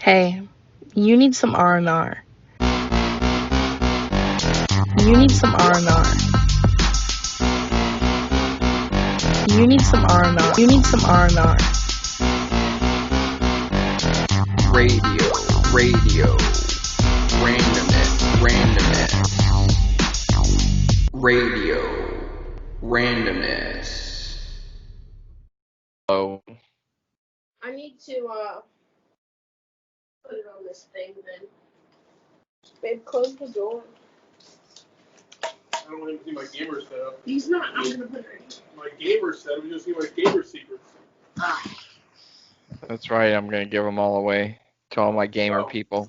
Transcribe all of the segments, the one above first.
Hey, you need some R&R. You need some R&R. You need some R&R. You need some R&R. Radio, randomness. Oh, I need to put it on this thing then. Babe, close the door. I don't want him to see my gamer setup. He's not. I'm gonna put it right here. My gamer setup. You just see my gamer secrets. that's right. I'm gonna give them all away to all my gamer people.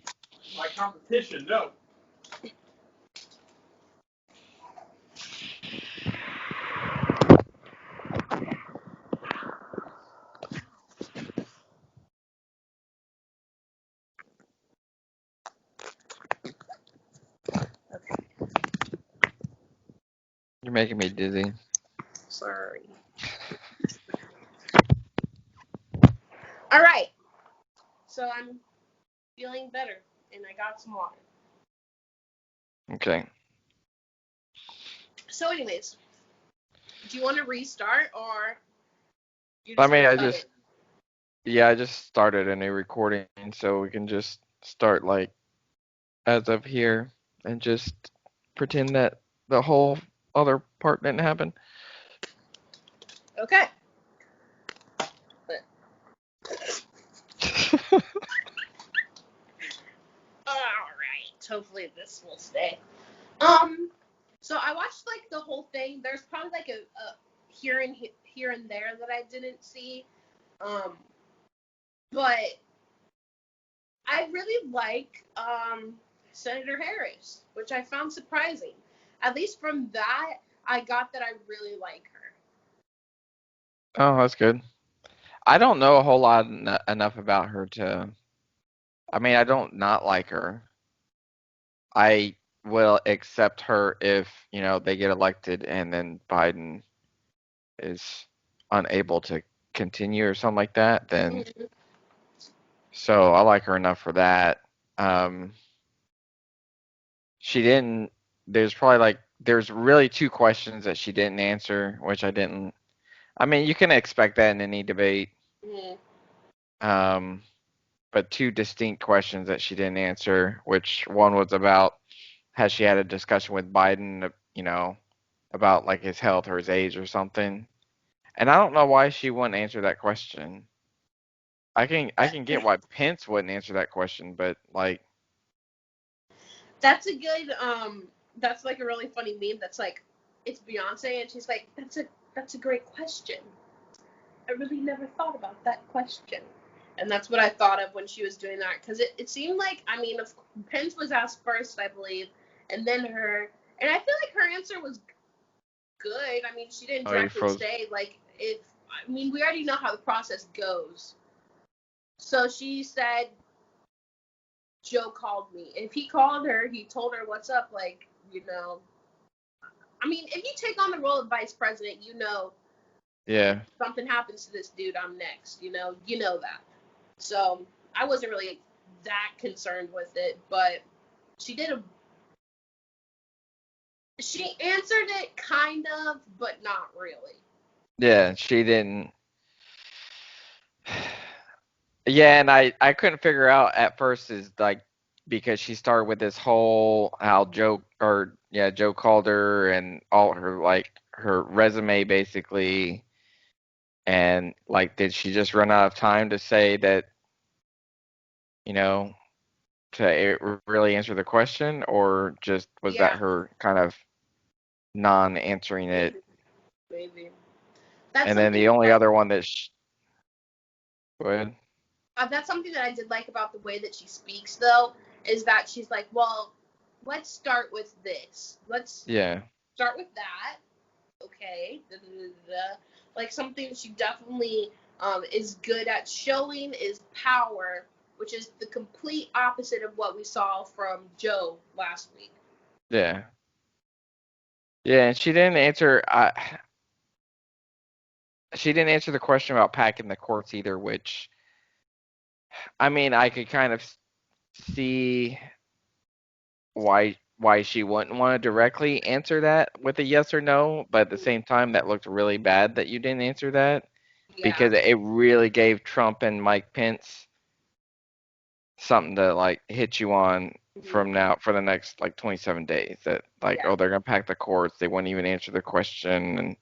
My competition, no. You're making me dizzy. Sorry. All right. So I'm feeling better, and I got some water. Okay. So, anyways, do you want to restart or? I just started a new recording, so we can just start like as of here and just pretend that the whole other part didn't happen. Okay. All right. Hopefully this will stay. So I watched like the whole thing. There's probably like a here and there that I didn't see. But I really like Senator Harris, which I found surprising. At least from that, I got that I really like her. Oh, that's good. I don't know a whole lot enough about her to. I mean, I don't not like her. I will accept her if, they get elected and then Biden is unable to continue or something like that, then so I like her enough for that. She didn't there's really two questions that she didn't answer, which I didn't. I mean, you can expect that in any debate. But two distinct questions that she didn't answer, which one was about has she had a discussion with Biden, about like his health or his age or something. And I don't know why she wouldn't answer that question. I can get why Pence wouldn't answer that question, but like That's a good that's like a really funny meme that's like it's Beyonce and she's like that's a great question. I really never thought about that question. And that's what I thought of when she was doing that because it seemed like Pence was asked first, I believe, and then her, and I feel like her answer was good. I mean, she didn't directly say we already know how the process goes. So she said Joe called me. If he called her, he told her what's up, I mean, if you take on the role of vice president, yeah. If something happens to this dude, I'm next, you know that. So I wasn't really that concerned with it, but she answered it kind of, but not really. Yeah, she didn't. Yeah, and I couldn't figure out at first is like because she started with this whole how Joe called her and all her resume basically, and like did she just run out of time to say that, to really answer the question, or just was that her kind of non-answering it? Maybe. And then the only other one that go ahead. That's something that I did like about the way that she speaks, though, is that she's like, well, let's start with this. Let's start with that. Okay. Like something she definitely is good at showing is power, which is the complete opposite of what we saw from Joe last week. Yeah. Yeah, and she didn't answer. She didn't answer the question about packing the courts either, which I mean, I could kind of see why she wouldn't want to directly answer that with a yes or no, but at the same time, that looked really bad that you didn't answer that Yeah. because it really gave Trump and Mike Pence something to like hit you on from now for the next like 27 days. That like, Yeah. oh, they're gonna pack the courts. They wouldn't even answer the question, and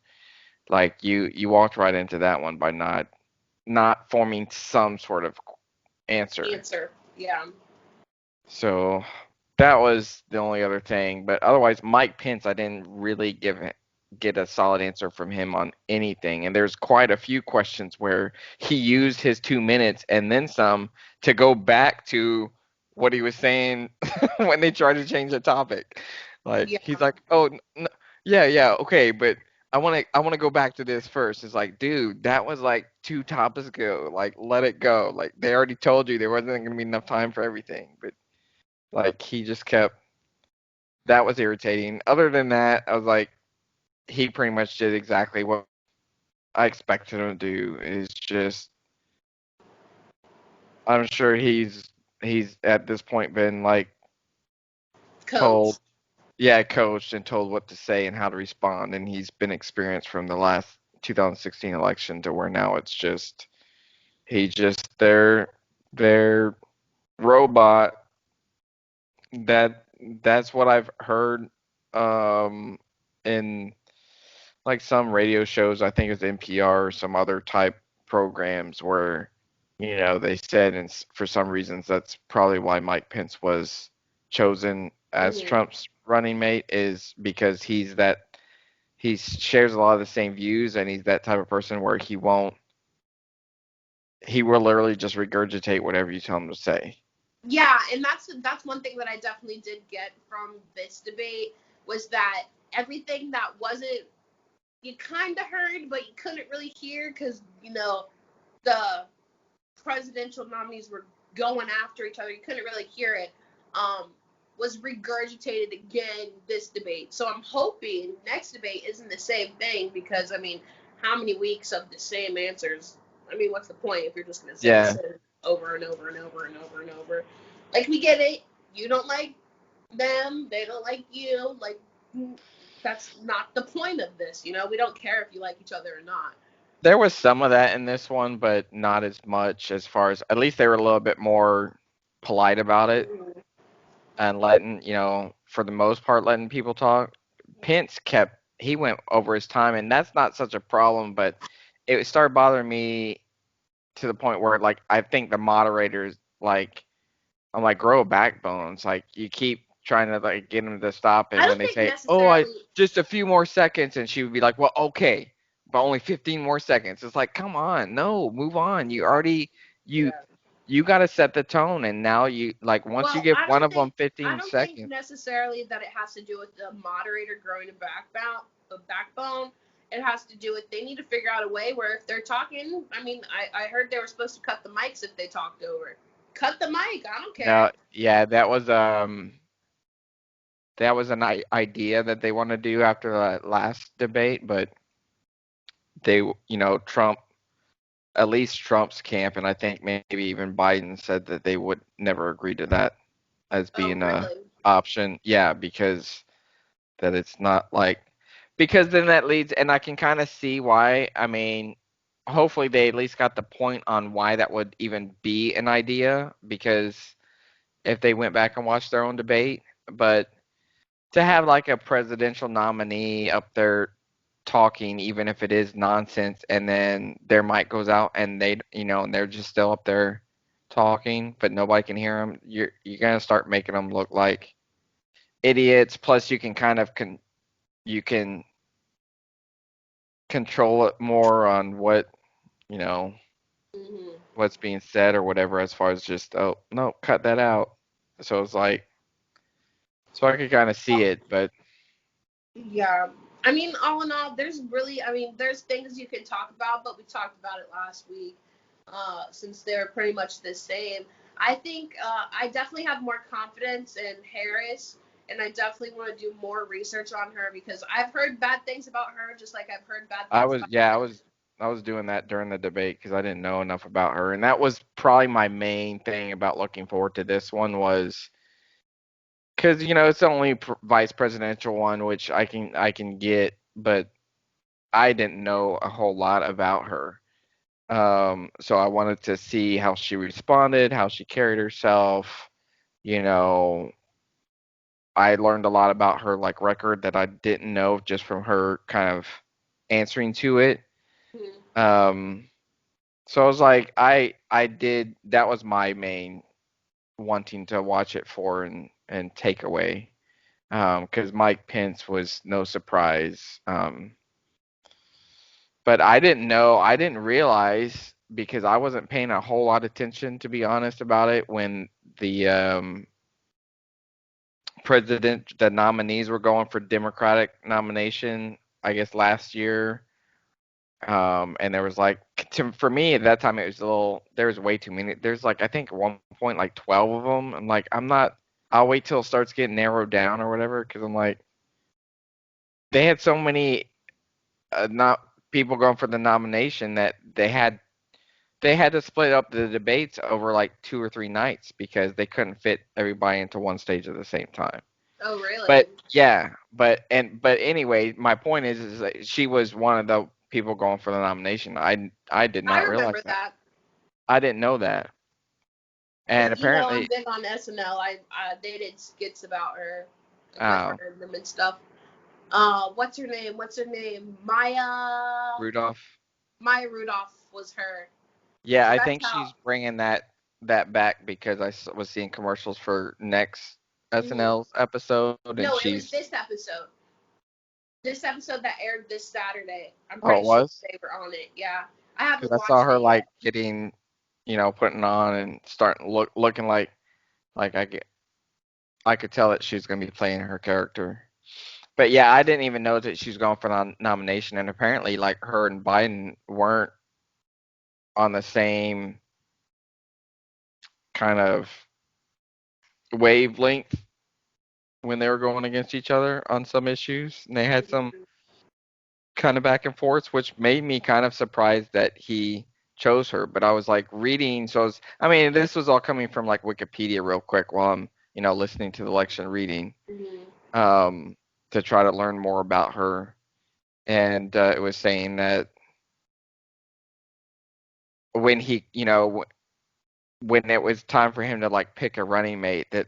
like you walked right into that one by not forming some sort of answer. Answer. Yeah. So that was the only other thing. But otherwise, Mike Pence, I didn't really get a solid answer from him on anything. And there's quite a few questions where he used his 2 minutes and then some to go back to what he was saying when they tried to change the topic. Like Yeah. he's like, "Oh, yeah, okay, but I want to go back to this first." It's like, dude, that was like 2 topics ago. Like, let it go. Like they already told you there wasn't going to be enough time for everything. But like he just kept that was irritating. Other than that, I was like, he pretty much did exactly what I expected him to do. Is just I'm sure he's at this point been like Coach. told, yeah, coached and told what to say and how to respond, and he's been experienced from the last 2016 election to where now it's just he just their robot. That that's what I've heard in like some radio shows. I think it's NPR or some other type programs where they said, and for some reasons that's probably why Mike Pence was chosen as Hmm. Trump's running mate, is because he shares a lot of the same views, and he's that type of person where he will literally just regurgitate whatever you tell him to say. Yeah, and that's one thing that I definitely did get from this debate was that everything that wasn't you kind of heard but you couldn't really hear because the presidential nominees were going after each other. You couldn't really hear it. Was regurgitated again this debate. So I'm hoping next debate isn't the same thing because I mean, how many weeks of the same answers? I mean, what's the point if you're just gonna say the Yeah. same over and over and over and over and over? Like we get it. You don't like them. They don't like you. Like that's not the point of this. We don't care if you like each other or not. There was some of that in this one, but not as much as far as at least they were a little bit more polite about it Mhm. and letting, for the most part, letting people talk. Pence he went over his time, and that's not such a problem, but it started bothering me to the point where, like, I think the moderators, like, I'm like, grow a backbone. It's like you keep trying to like get them to stop it I when don't they think say, "Oh, I necessarily. just a few more seconds," and she would be like, "Well, okay, but only 15 more seconds." It's like, come on, no, move on. You Yeah. you got to set the tone, and now you like once you Well, give one of them I 15 don't think seconds. necessarily that it has to do with the moderator growing a backbone. It has to do with they need to figure out a way where if they're talking, I mean, I heard they were supposed to cut the mics if they talked over. Cut the mic. I don't care. Now, yeah, that was an idea that they want to do after the last debate, but they, Trump, at least Trump's camp, and I think maybe even Biden said that they would never agree to that as Oh, being a really? option. Yeah, because that it's not like because then that leads, and I can kind of see why. I mean, hopefully they at least got the point on why that would even be an idea because if they went back and watched their own debate, but to have like a presidential nominee up there talking, even if it is nonsense, and then their mic goes out and and they're just still up there talking, but nobody can hear them. You're gonna start making them look like idiots. Plus, you can kind of you can control it more on you know Hmm. what's being said or whatever, as far as just, oh no, cut that out. So it's like, so I could kind of see it, but Yeah. I mean, all in all, there's things you can talk about, but we talked about it last week. Since they're pretty much the same, I think I definitely have more confidence in Harris, and I definitely want to do more research on her because I've heard bad things about her, just like I've heard bad I things was about yeah I was Biden. doing that during the debate because I didn't know enough about her, and that was probably my main thing about looking forward to this one was because it's the only vice presidential one which I can get, but I didn't know a whole lot about her. So I wanted to see how she responded, how she carried herself. You know, I learned a lot about her like record that I didn't know just from her kind of answering to it. Mhm. So I was like, I did. That was my main wanting to watch it for and take away. Because Mike Pence was no surprise. But I didn't realize because I wasn't paying a whole lot of attention, to be honest about it, when the the nominees were going for Democratic nomination, I guess last year. And there was like, for me at that time, it was there was way too many. There's like, I think at one point, like 12 of them. I'm like, I'll wait till it starts getting narrowed down or whatever. Cause I'm like, they had so many, not people going for the nomination that they had to split up the debates over like 2 or 3 nights because they couldn't fit everybody into one stage at the same time. Oh, really? But yeah, but anyway, my point is that she was one of the people going for the nomination. I did I not realize remember that. that. I didn't know that. And I'm apparently, big on SNL. They did skits about her, oh, referendum and stuff. What's her name? Rudolph. Maya Rudolph was her. Yeah, So I that's think how. she's bringing that back because was seeing commercials for next Mhm. SNL episode, and No, it was she's. this episode. This episode that aired this Saturday. I'm Oh, it pretty sure was they were on it. Yeah, I because haven't I saw watched her it like yet. getting, putting on and starting looking like I could tell that she's gonna be playing her character. But yeah, I didn't even know that she's going for the nomination, and apparently, like her and Biden weren't on the same kind of wavelength when they were going against each other on some issues, and they had some kind of back and forth, which made me kind of surprised that he chose her. But I was like reading, this was all coming from like Wikipedia real quick while I'm listening to the election reading, Mhm. um, to try to learn more about her, and it was saying that when when it was time for him to like pick a running mate, that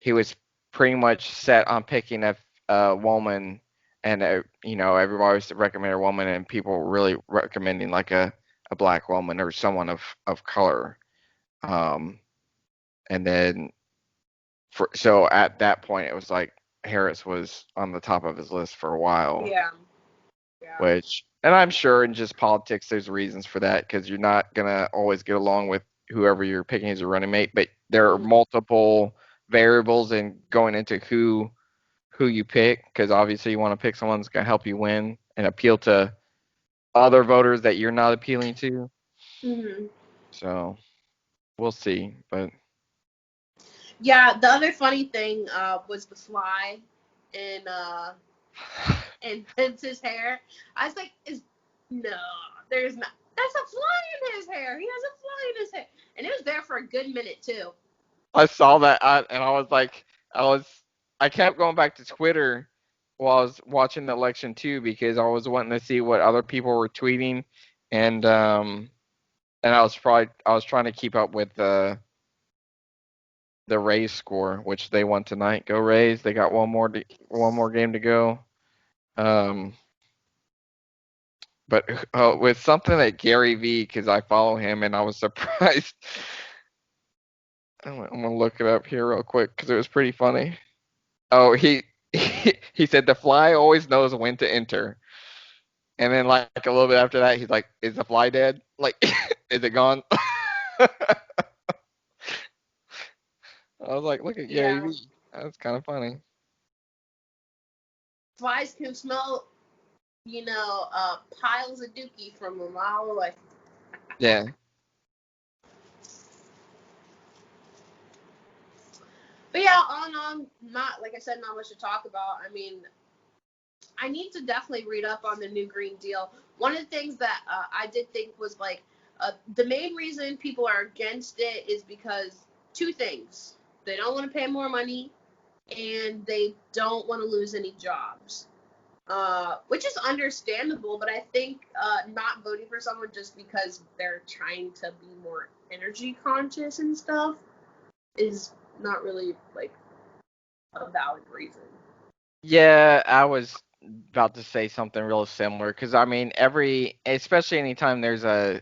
he was pretty much set on picking a woman, and everybody was recommending a woman, and people were really recommending like a black woman or someone of color. Um, and then so at that point, it was like Harris was on the top of his list for a while. Yeah. Yeah. And I'm sure in just politics, there's reasons for that because you're not gonna always get along with whoever you're picking as a running mate. But there are Mhm. multiple variables in going into who you pick because obviously you want to pick someone that's gonna help you win and appeal to other voters that you're not appealing to. Mhm. So we'll see. But Yeah. The other funny thing was the fly in Vince's hair. I was like, no, there's not. That's a fly in his hair. He has a fly in his hair, and it was there for a good minute too. I saw that and I was like, I kept going back to Twitter while I was watching the election too because I was wanting to see what other people were tweeting, and I was trying to keep up with the Rays score, which they won tonight. Go Rays! They got one more game to go. Um, but with something that Gary V, because I follow him and I was surprised. I'm gonna look it up here real quick because it was pretty funny. Oh, he said the fly always knows when to enter. And then like a little bit after that, he's like, "Is the fly dead? Like, is it gone?" I was like, "Look at Gary Yeah, Vee. That's kind of funny." flies can smell, piles of dookie from a mile away. Yeah. But yeah, all in all, not like I said, not much to talk about. I mean, I need to definitely read up on the new Green Deal. One of the things that I did think was like the main reason people are against it is because two things: they don't want to pay more money, and they don't want to lose any jobs. Which is understandable, but I think not voting for someone just because they're trying to be more energy conscious and stuff is not really like a valid reason. Yeah, I was about to say something real similar because I mean, especially anytime there's a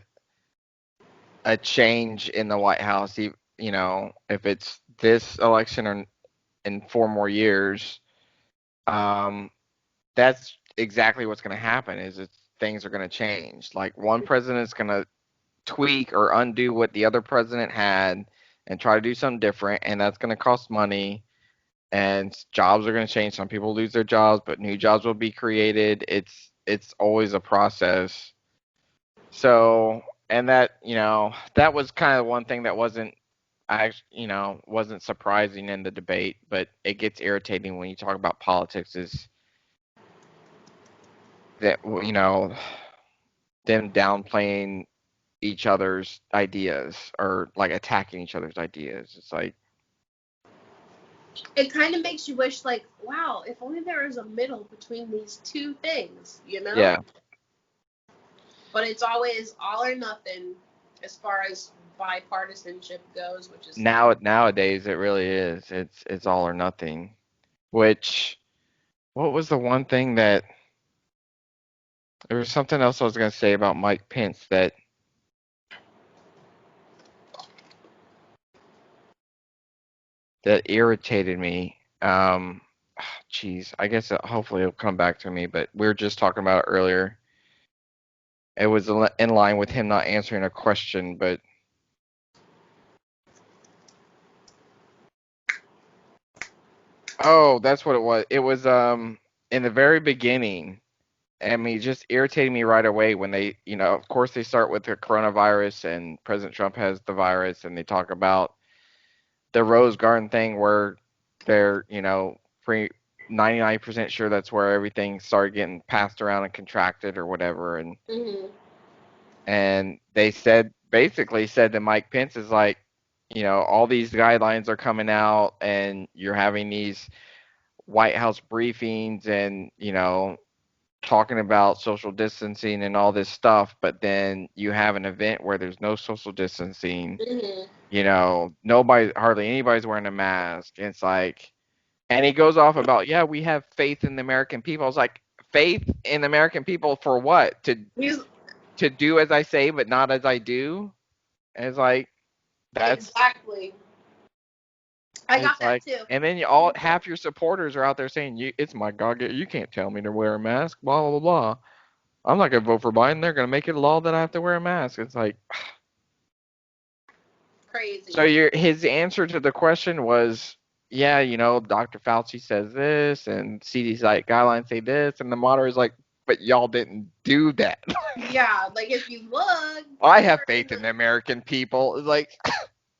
change in the White House, you know, if it's this election or in 4 more years, um, that's exactly what's going to happen. Things are going to change. Like one president's going to tweak or undo what the other president had and try to do something different, and that's going to cost money. And jobs are going to change. Some people lose their jobs, but new jobs will be created. It's always a process. So, and that, you know, that was kind of one thing that wasn't surprising in the debate, but it gets irritating when you talk about politics is that, you know, them downplaying each other's ideas or like attacking each other's ideas. It's like, it kind of makes you wish, like, wow, if only there was a middle between these two things, you know? yeah. But it's always all or nothing as far as bipartisanship goes, which is Nowadays it really is. It's all or nothing. Which, what was the one thing that there was something else I was going to say about Mike Pence that irritated me. Geez, I guess hopefully it'll come back to me. But we were just talking about it earlier. It was in line with him not answering a question, but oh, that's what it was. It was in the very beginning. I mean, it just irritated me right away when they, you know, of course they start with the coronavirus and President Trump has the virus and they talk about the Rose Garden thing where they're, you know, 99% sure that's where everything started getting passed around and contracted or whatever. And they basically said that Mike Pence is like, you know, all these guidelines are coming out and you're having these White House briefings and, you know, talking about social distancing and all this stuff, but then you have an event where there's no social distancing. You know, hardly anybody's wearing a mask. It's like, and he goes off about, yeah, we have faith in the American people. I was like, faith in the American people for what? To do as I say, but not as I do. And it's like, that's exactly. I got that too. And then half your supporters are out there saying, it's my God, you can't tell me to wear a mask, blah, blah, blah, blah. I'm not going to vote for Biden. They're going to make it a law that I have to wear a mask. It's like, crazy. so his answer to the question was, yeah, you know, Dr. Fauci says this and CDC guidelines say this. And the moderator's like, but y'all didn't do that. Yeah, like if you look. I have faith in the American people. It's like,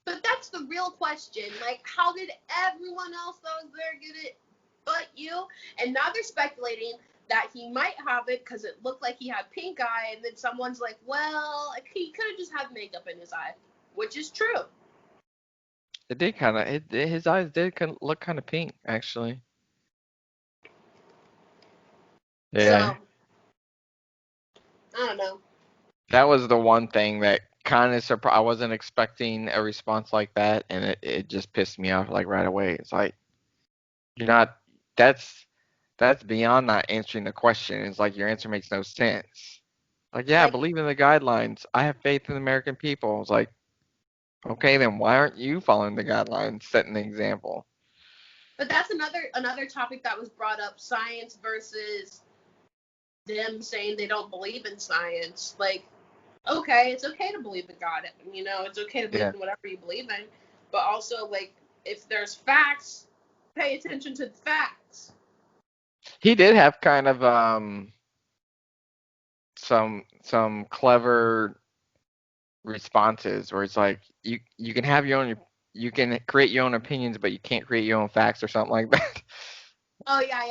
but that's the real question. Like, how did everyone else that was there get it but you? And now they're speculating that he might have it because it looked like he had pink eye, and then someone's like, well, he could have just had makeup in his eye, which is true. It did kind of, his eyes did look kind of pink, actually. Yeah. So, I don't know. That was the one thing that kind of surprised. I wasn't expecting a response like that, and it just pissed me off like right away. It's like, you're not, that's beyond not answering the question. It's like your answer makes no sense. Like, yeah, I believe in the guidelines. I have faith in the American people. It's like, okay, then why aren't you following the guidelines, setting the example? But that's another topic that was brought up: science versus them saying they don't believe in science. Like, okay, it's okay to believe in God. You know, it's okay to believe in whatever you believe in. But also, like, if there's facts, pay attention to the facts. He did have kind of some clever responses where it's like you can have your own, you can create your own opinions, but you can't create your own facts or something like that. Oh yeah.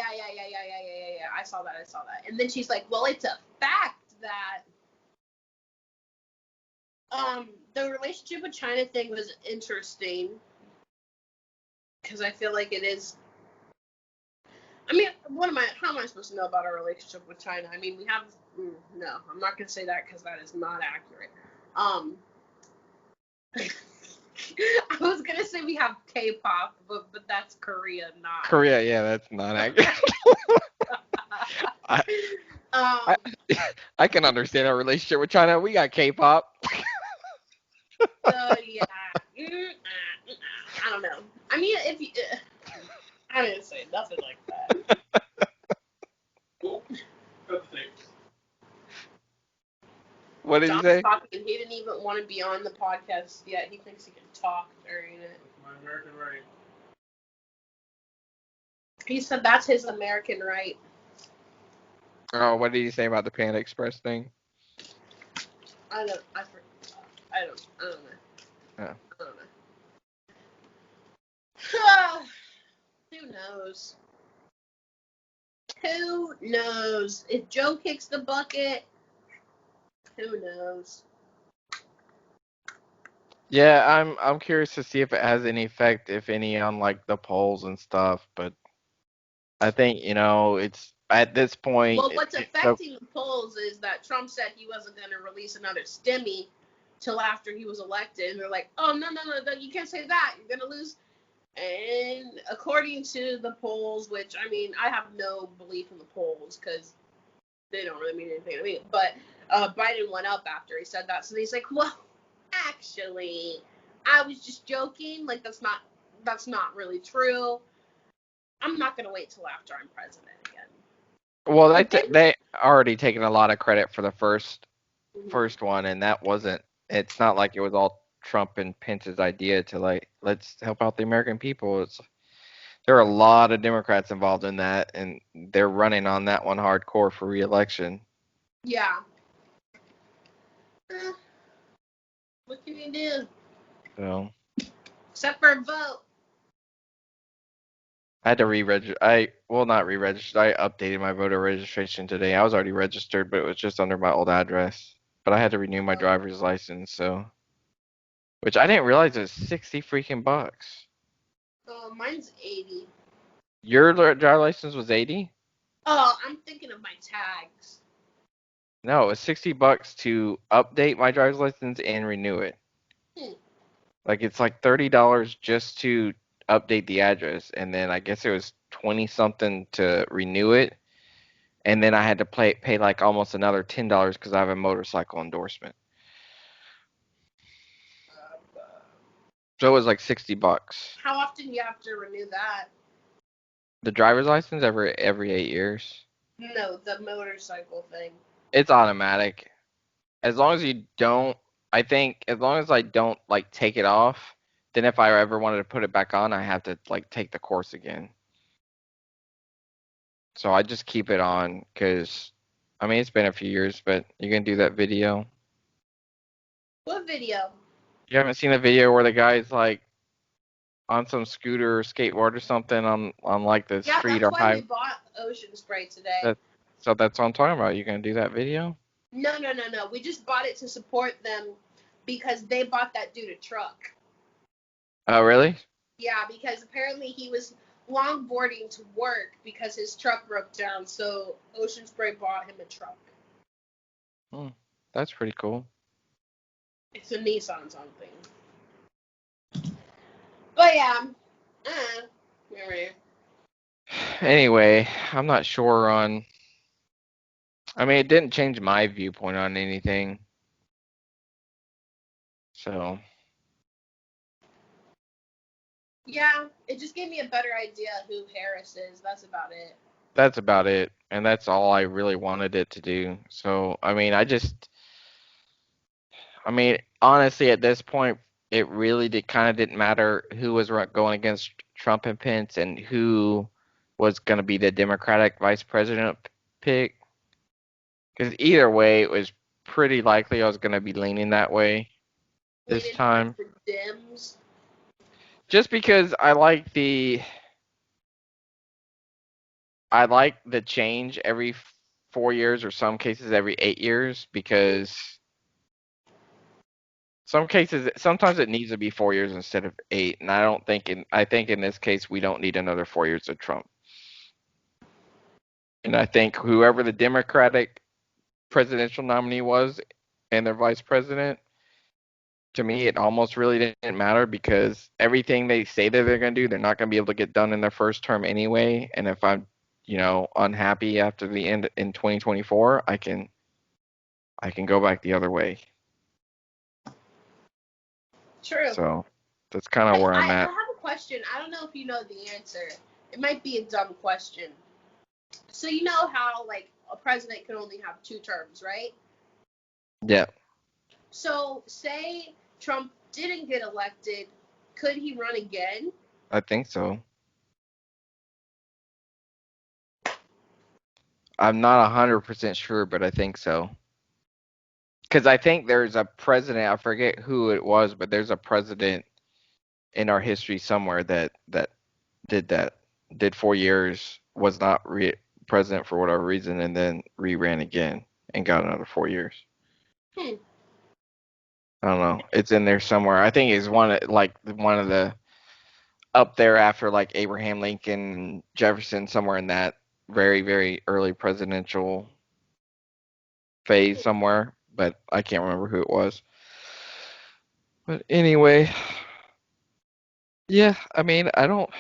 I saw that. And then she's like, well, it's a fact that the relationship with China thing was interesting because I feel like it is. I mean, how am I supposed to know about our relationship with China? I mean, we have, no, I'm not going to say that because that is not accurate. I was going to say we have K-pop, but that's Korea, not. Korea, yeah, that's not accurate. I can understand our relationship with China. We got K-pop. Yeah. I don't know. I mean, if you, I didn't say nothing like that. Cool. Got the tape. What did John's you say? talking. He didn't even want to be on the podcast yet. He thinks he can talk during it. That's my American right. He said that's his American right. Oh, what did you say about the Panda Express thing? I don't know. Yeah. I don't know. Who knows? Who knows? If Joe kicks the bucket, who knows? Yeah, I'm curious to see if it has any effect, if any, on like the polls and stuff. But I think it's at this point. Well, what's affecting the polls is that Trump said he wasn't going to release another stimmy till after he was elected, and they're like, "Oh no, you can't say that. You're going to lose." And according to the polls, which I mean, I have no belief in the polls because they don't really mean anything to me. But Biden went up after he said that, so he's like, "Well, actually, I was just joking. Like that's not really true. I'm not gonna wait till after I'm president again." Well, they already taken a lot of credit for the first Mhm. one, and that wasn't. It's not like it was all Trump and Pence's idea to like let's help out the American people. There are a lot of Democrats involved in that, and they're running on that one hardcore for re-election. Yeah. What can you do? So Except for vote. I had to re-register. Not re-register. I updated my voter registration today. I was already registered, but it was just under my old address. But I had to renew my driver's license, which I didn't realize it was 60 freaking bucks. Oh, mine's 80. Your driver's license was 80? Oh, I'm thinking of my tags. No, it was 60 bucks to update my driver's license and renew it. Like it's like $30 just to update the address, and then I guess it was 20 something to renew it, and then I had to pay like almost another $10 because I have a motorcycle endorsement. So it was like 60 bucks. How often do you have to renew that? The driver's license every 8 years. No, the motorcycle thing. It's automatic. As long as you don't, I think as long as I don't like take it off, then if I ever wanted to put it back on, I have to like take the course again. So I just keep it on because, I mean, it's been a few years, but you can do that video. What video? You haven't seen the video where the guy's like on some scooter or skateboard or something on like the street or That's why highway. we bought Ocean Spray today. So that's what I'm talking about. You gonna do that video? No. We just bought it to support them because they bought that dude a truck. Oh, really? Yeah, because apparently he was longboarding to work because his truck broke down, so Ocean Spray bought him a truck. That's pretty cool. It's a Nissan something. But yeah, Anyway, I'm not sure on. I mean, it didn't change my viewpoint on anything. So. Yeah, it just gave me a better idea who Harris is. That's about it. That's about it, and that's all I really wanted it to do. So, I mean, honestly, at this point, it really didn't matter who was going against Trump and Pence and who was going to be the Democratic vice president pick. Because either way, it was pretty likely I was going to be leaning that way this time. The Dems. Just because I like I like the change every 4 years, or some cases every 8 years, because sometimes it needs to be 4 years instead of 8, and I think in this case we don't need another 4 years of Trump. And I think whoever the Democratic presidential nominee was and their vice president, to me, it almost really didn't matter, because everything they say that they're going to do, they're not going to be able to get done in their first term anyway. And if I'm, unhappy after the end in 2024, I can go back the other way. True. So that's kind of where I'm I at. have a question. I don't know if you know the answer. It might be a dumb question. So you know how like a president can only have 2 terms, right? Yeah, So say Trump didn't get elected, could he run again? I think so. I'm not 100% sure, but I think so. Because I think there's a president, I forget who it was, but there's a president in our history somewhere that did that, did 4 years, was not president for whatever reason, and then ran again and got another 4 years. Hmm. I don't know. It's in there somewhere. I think it's one of the up there after like Abraham Lincoln and Jefferson, somewhere in that very, very early presidential phase somewhere, but I can't remember who it was. But anyway, yeah, I mean, I don't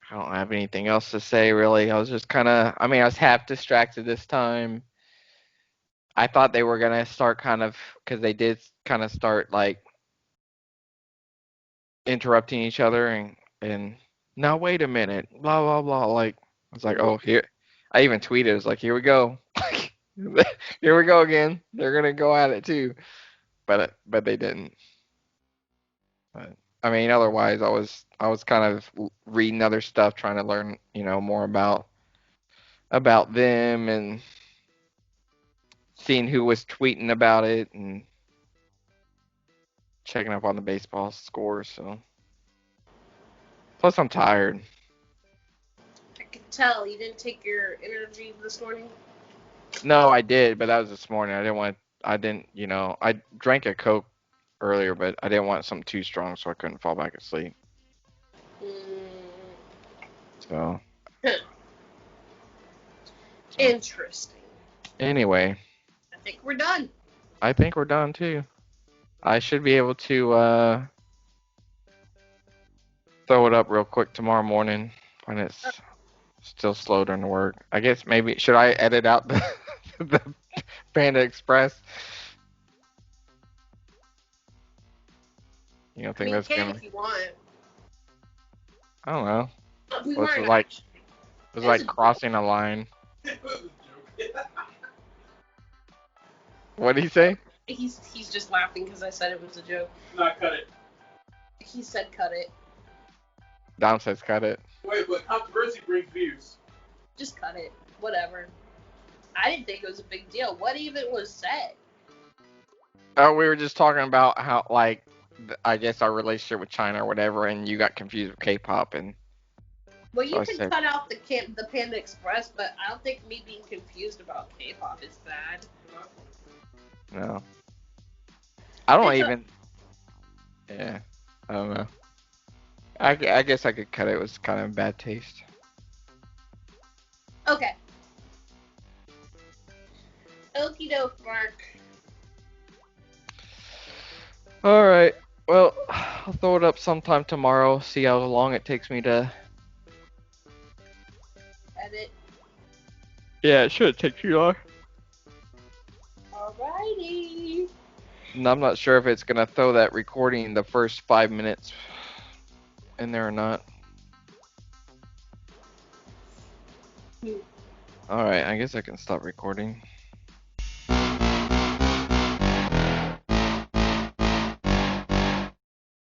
have anything else to say really. I was just I was half distracted this time. I thought they were gonna start because they did kind of start like interrupting each other, and now wait a minute, blah blah blah. Like I was like, oh, here. I even tweeted, it was like, here we go, here we go again. They're gonna go at it too, but they didn't. But I mean, otherwise, I was kind of reading other stuff, trying to learn, more about them, and seeing who was tweeting about it, and checking up on the baseball scores. So plus, I'm tired. I can tell you didn't take your energy this morning. No, I did, but that was this morning. I didn't, I drank a Coke earlier, but I didn't want something too strong, so I couldn't fall back asleep. So. Interesting. Anyway. I think we're done. I think we're done too. I should be able to throw it up real quick tomorrow morning when it's still slow during the work. I guess maybe should I edit out the Panda Express? You don't think that's you can gonna? if you want. I don't know. We Well, weren't it was like crossing a line. What did he say? He's just laughing because I said it was a joke. Not cut it. He said cut it. Dom says cut it. Wait, but controversy brings views. Just cut it. Whatever. I didn't think it was a big deal. What even was said? Oh, we were just talking about how, like, I guess our relationship with China or whatever, and you got confused with K-pop, and Well, you so can cut out the Panda Express, but I don't think me being confused about K-pop is bad. no. I don't even. Yeah, I don't know. I guess I could cut it. It was kind of bad taste. Okay. Okie doke, Mark. All right. Well, I'll throw it up sometime tomorrow. See how long it takes me to. Edit. Yeah, it shouldn't take too long. Alrighty. And I'm not sure if it's gonna throw that recording the first 5 minutes in there or not. All right. I guess I can stop recording.